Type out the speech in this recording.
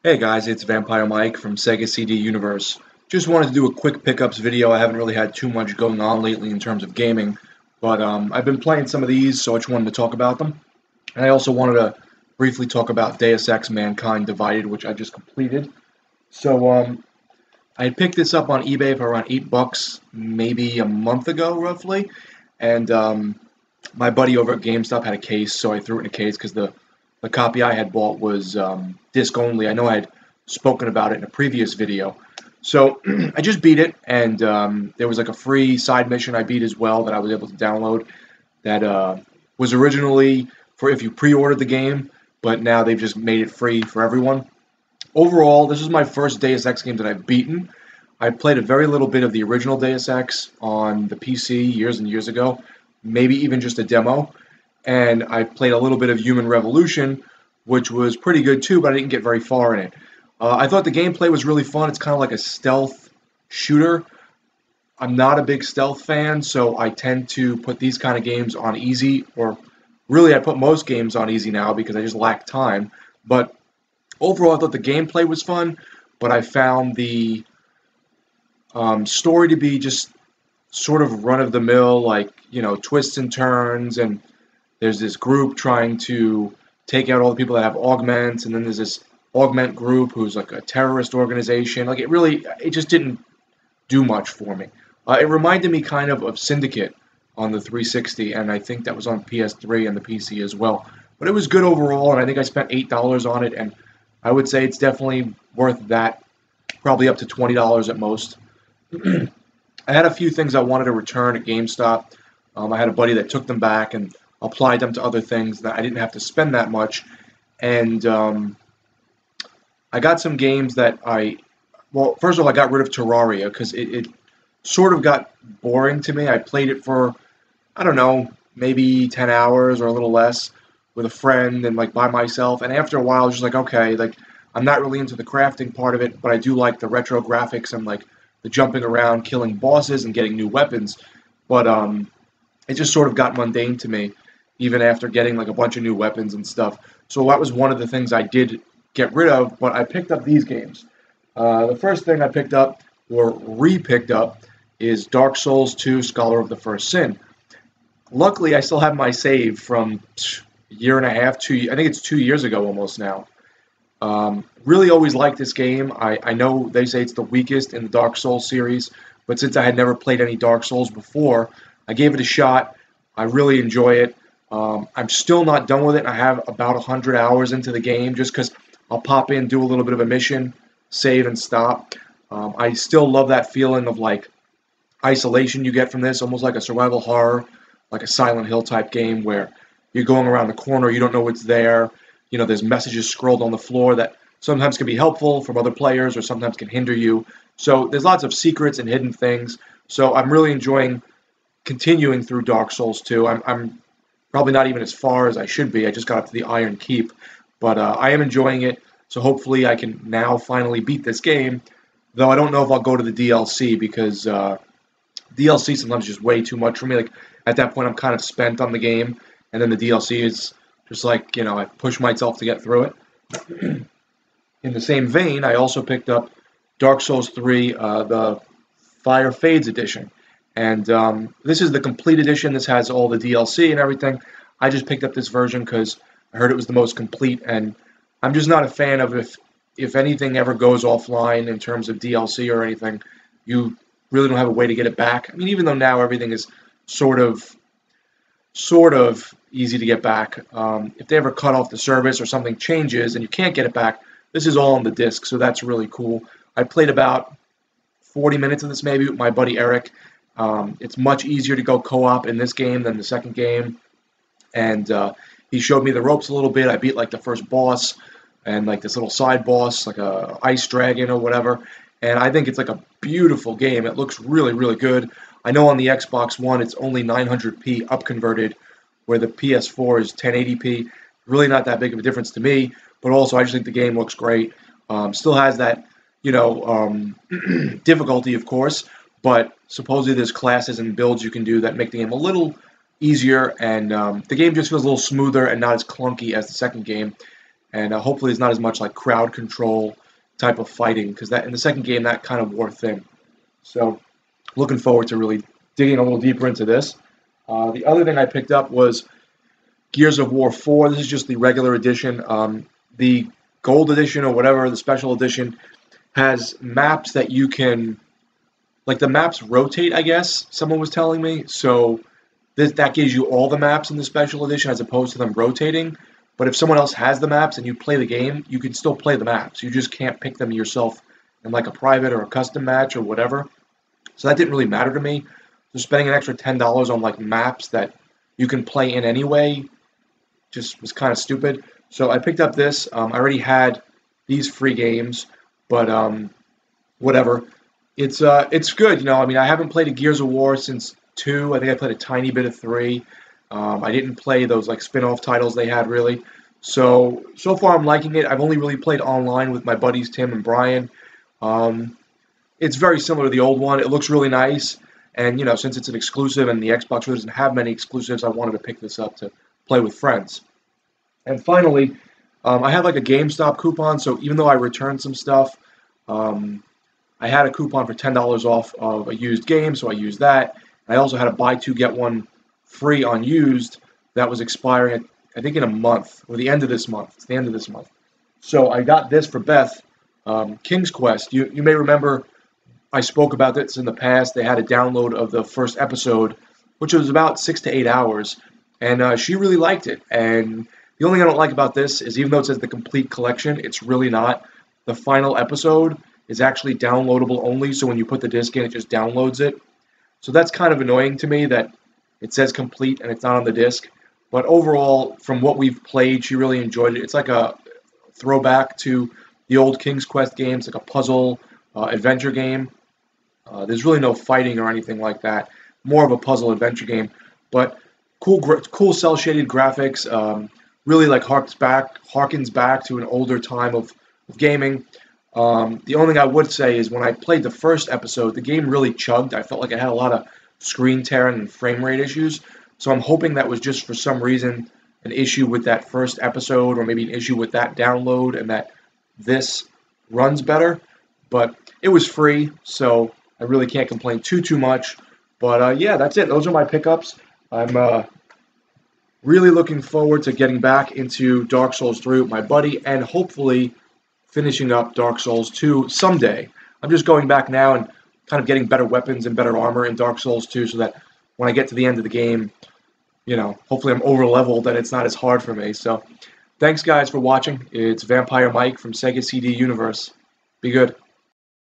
Hey guys, it's Vampire Mike from Sega CD Universe. Just wanted to do a quick pickups video. I haven't really had too much going on lately in terms of gaming, but I've been playing some of these, so I just wanted to talk about them. And I also wanted to briefly talk about Deus Ex Mankind Divided, which I just completed. So I had picked this up on eBay for around $8, maybe a month ago, roughly. And my buddy over at GameStop had a case, so I threw it in a case because the copy I had bought was disc only. I know I had spoken about it in a previous video. So I just beat it, and there was like a free side mission I beat as well that I was able to download that was originally for if you pre-ordered the game, but now they've just made it free for everyone. Overall, this is my first Deus Ex game that I've beaten. I played a very little bit of the original Deus Ex on the PC years and years ago, maybe even just a demo. And I played a little bit of Human Revolution, which was pretty good too, but I didn't get very far in it. I thought the gameplay was really fun. It's kind of like a stealth shooter. I'm not a big stealth fan, so I tend to put these kind of games on easy, or really I put most games on easy now because I just lack time. But overall, I thought the gameplay was fun, but I found the story to be just sort of run-of-the-mill, like, twists and turns, and there's this group trying to take out all the people that have augments, and then there's this augment group who's like a terrorist organization. Like, it just didn't do much for me. It reminded me kind of Syndicate on the 360, and I think that was on PS3 and the PC as well. But it was good overall, and I think I spent $8 on it, and I would say it's definitely worth that, probably up to $20 at most. I had a few things I wanted to return at GameStop. I had a buddy that took them back and applied them to other things that I didn't have to spend that much. And I got some games that well, first of all, I got rid of Terraria because it sort of got boring to me. I played it for, I don't know, maybe 10 hours or a little less with a friend and like by myself. And after a while, I was just like, okay, like I'm not really into the crafting part of it, but I do like the retro graphics and like the jumping around, killing bosses, and getting new weapons. But it just sort of got mundane to me, even after getting like a bunch of new weapons and stuff. So that was one of the things I did get rid of, but I picked up these games. The first thing I picked up, or re-picked up, is Dark Souls 2 Scholar of the First Sin. Luckily, I still have my save from a year and a half, I think it's 2 years ago almost now. Really always liked this game. I know they say it's the weakest in the Dark Souls series, but since I had never played any Dark Souls before, I gave it a shot. I really enjoy it. I'm still not done with it. I have about 100 hours into the game just because I'll pop in, do a little bit of a mission, save, and stop. I still love that feeling of like isolation you get from this, almost like a survival horror, like a Silent Hill type game where you're going around the corner, you don't know what's there. There's messages scrolled on the floor that sometimes can be helpful from other players or sometimes can hinder you. So there's lots of secrets and hidden things. So I'm really enjoying continuing through Dark Souls 2. I'm probably not even as far as I should be. I just got up to the Iron Keep. But I am enjoying it. So hopefully I can now finally beat this game. Though I don't know if I'll go to the DLC because DLC sometimes is just way too much for me. Like at that point I'm kind of spent on the game. And then the DLC is just like, I push myself to get through it. In the same vein, I also picked up Dark Souls 3, the Fire Fades edition. And this is the complete edition. This has all the DLC and everything. I just picked up this version because I heard it was the most complete. And I'm just not a fan of if anything ever goes offline in terms of DLC or anything, you really don't have a way to get it back. I mean, even though now everything is sort of easy to get back. If they ever cut off the service or something changes and you can't get it back, this is all on the disc, so that's really cool. I played about 40 minutes of this maybe with my buddy Eric. It's much easier to go co-op in this game than the second game, and he showed me the ropes a little bit. I beat like the first boss and like this little side boss, like a ice dragon or whatever, and I think it's like a beautiful game. It looks really, really good. I know on the Xbox One it's only 900p upconverted, where the PS4 is 1080p. Really not that big of a difference to me, but also I just think the game looks great. Still has that, difficulty, of course, but supposedly there's classes and builds you can do that make the game a little easier, and the game just feels a little smoother and not as clunky as the second game. and hopefully there's not as much like crowd control type of fighting, because that in the second game that kind of wore thin. So looking forward to really digging a little deeper into this. The other thing I picked up was Gears of War 4. This is just the regular edition. The gold edition or whatever, the special edition, has maps that you can, like the maps rotate, I guess, someone was telling me. So that gives you all the maps in the special edition as opposed to them rotating. But if someone else has the maps and you play the game, you can still play the maps. You just can't pick them yourself in like a private or a custom match or whatever. So that didn't really matter to me. So spending an extra $10 on like maps that you can play in anyway just was kind of stupid. So I picked up this. I already had these free games, but whatever. It's good. I mean, I haven't played a Gears of War since 2. I think I played a tiny bit of 3. I didn't play those like spin-off titles they had really. So far I'm liking it. I've only really played online with my buddies Tim and Brian. It's very similar to the old one. It looks really nice. And, since it's an exclusive and the Xbox really doesn't have many exclusives, I wanted to pick this up to play with friends. And finally, I had like a GameStop coupon, so even though I returned some stuff, I had a coupon for $10 off of a used game, so I used that. I also had a buy two, get one free on used that was expiring, I think, in a month, or the end of this month. It's the end of this month. So I got this for Beth, King's Quest. You may remember I spoke about this in the past. They had a download of the first episode, which was about 6 to 8 hours, and she really liked it. And the only thing I don't like about this is even though it says the complete collection, it's really not. The final episode is actually downloadable only, so when you put the disc in, it just downloads it. So that's kind of annoying to me that it says complete and it's not on the disc. But overall, from what we've played, she really enjoyed it. It's like a throwback to the old King's Quest games, like a puzzle adventure game. There's really no fighting or anything like that. More of a puzzle adventure game, but cool cel-shaded graphics. Really like harkens back to an older time of gaming. The only thing I would say is when I played the first episode, the game really chugged. I felt like it had a lot of screen tearing and frame rate issues. So I'm hoping that was just for some reason an issue with that first episode, or maybe an issue with that download, and that this runs better. But it was free, so I really can't complain too much. But yeah, that's it. Those are my pickups. I'm really looking forward to getting back into Dark Souls 3 with my buddy, and hopefully finishing up Dark Souls 2 someday. I'm just going back now and kind of getting better weapons and better armor in Dark Souls 2 so that when I get to the end of the game, hopefully I'm over-leveled and it's not as hard for me. So thanks, guys, for watching. It's Vampire Mike from Sega CD Universe. Be good.